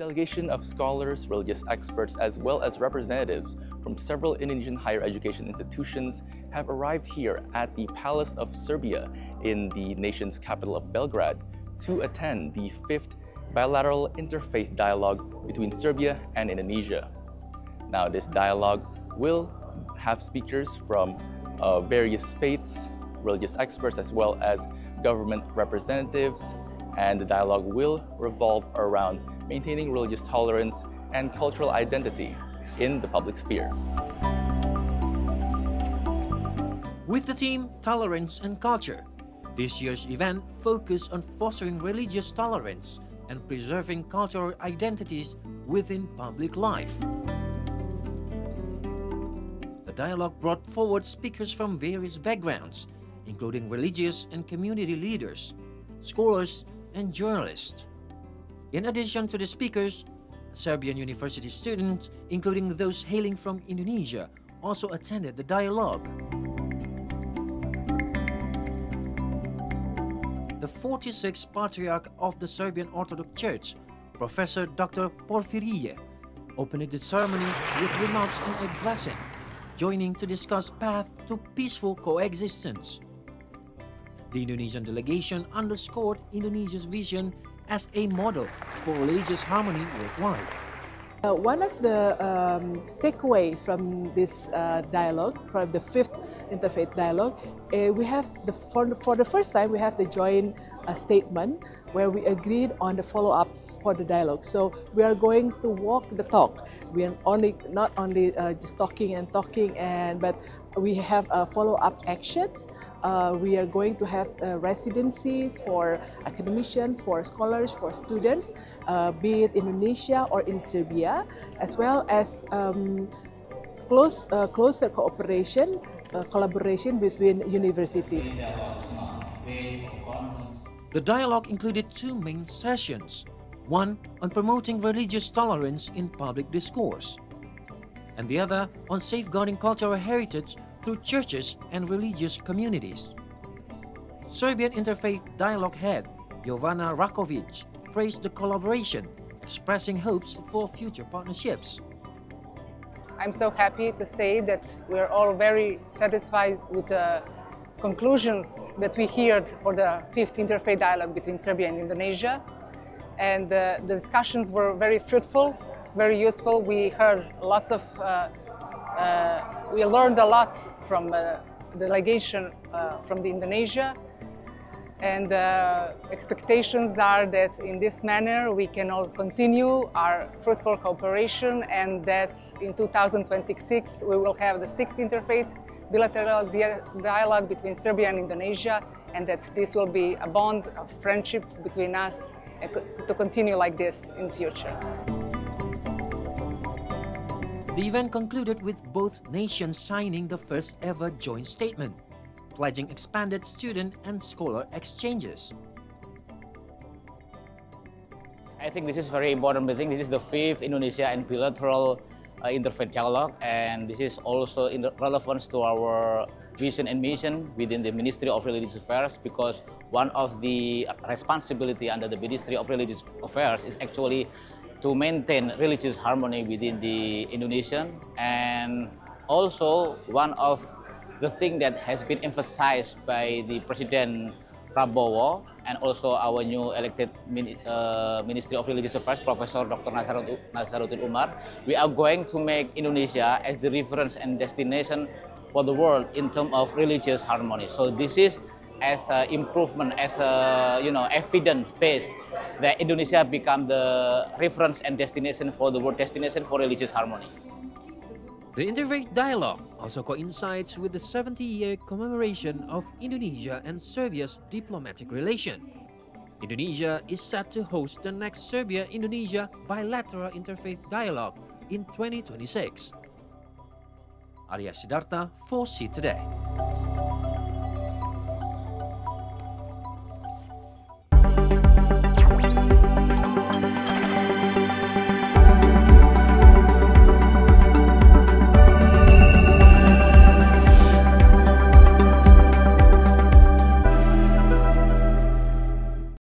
delegation of scholars, religious experts, as well as representatives from several Indonesian higher education institutions have arrived here at the Palace of Serbia in the nation's capital of Belgrade to attend the 5th bilateral interfaith dialogue between Serbia and Indonesia. Now, this dialogue will have speakers from various faiths, religious experts, as well as government representatives, and the dialogue will revolve around maintaining religious tolerance and cultural identity in the public sphere. With the theme Tolerance and Culture, this year's event focused on fostering religious tolerance and preserving cultural identities within public life. The dialogue brought forward speakers from various backgrounds, including religious and community leaders, scholars, and journalists. In addition to the speakers, Serbian university students, including those hailing from Indonesia, also attended the dialogue. The 46th patriarch of the Serbian Orthodox Church, Professor Doctor Porfirije, opened the ceremony with remarks and a blessing, joining to discuss path to peaceful coexistence. The Indonesian delegation underscored Indonesia's vision as a model for religious harmony worldwide. One of the takeaway from this dialogue, from the 5th Interfaith Dialogue, we have for the first time we have the joint statement where we agreed on the follow-ups for the dialogue. So we are going to walk the talk. We are not only just talking, but we have follow-up actions. We are going to have residencies for academicians, for scholars, for students, be it in Indonesia or in Serbia, as well as closer cooperation, collaboration between universities. The dialogue included two main sessions, one on promoting religious tolerance in public discourse, and the other on safeguarding cultural heritage through churches and religious communities. Serbian Interfaith Dialogue head Jovana Rakovic praised the collaboration, expressing hopes for future partnerships. I'm so happy to say that we're all very satisfied with the conclusions that we heard for the 5th Interfaith Dialogue between Serbia and Indonesia. And the discussions were very fruitful, very useful. We heard lots of we learned a lot from the delegation from Indonesia, and expectations are that in this manner we can all continue our fruitful cooperation, and that in 2026 we will have the 6th Interfaith bilateral dialogue between Serbia and Indonesia, and that this will be a bond of friendship between us and to continue like this in the future. The event concluded with both nations signing the first ever joint statement, pledging expanded student and scholar exchanges. I think this is very important. I think this is the 5th Indonesia and bilateral interfaith dialogue, and this is also in relevance to our vision and mission within the Ministry of Religious Affairs, because one of the responsibility under the Ministry of Religious Affairs is actually to maintain religious harmony within the Indonesian. And also one of the thing that has been emphasized by the President Prabowo and also our new elected Ministry of Religious Affairs, Professor Dr. Nazaruddin Umar, we are going to make Indonesia as the reference and destination for the world in terms of religious harmony. So this is as an improvement, as a evidence based that Indonesia become the reference and destination for the world, destination for religious harmony. The Interfaith Dialogue also coincides with the 70-year commemoration of Indonesia and Serbia's diplomatic relation. Indonesia is set to host the next Serbia-Indonesia bilateral interfaith dialogue in 2026. Arya Siddhartha for See Today.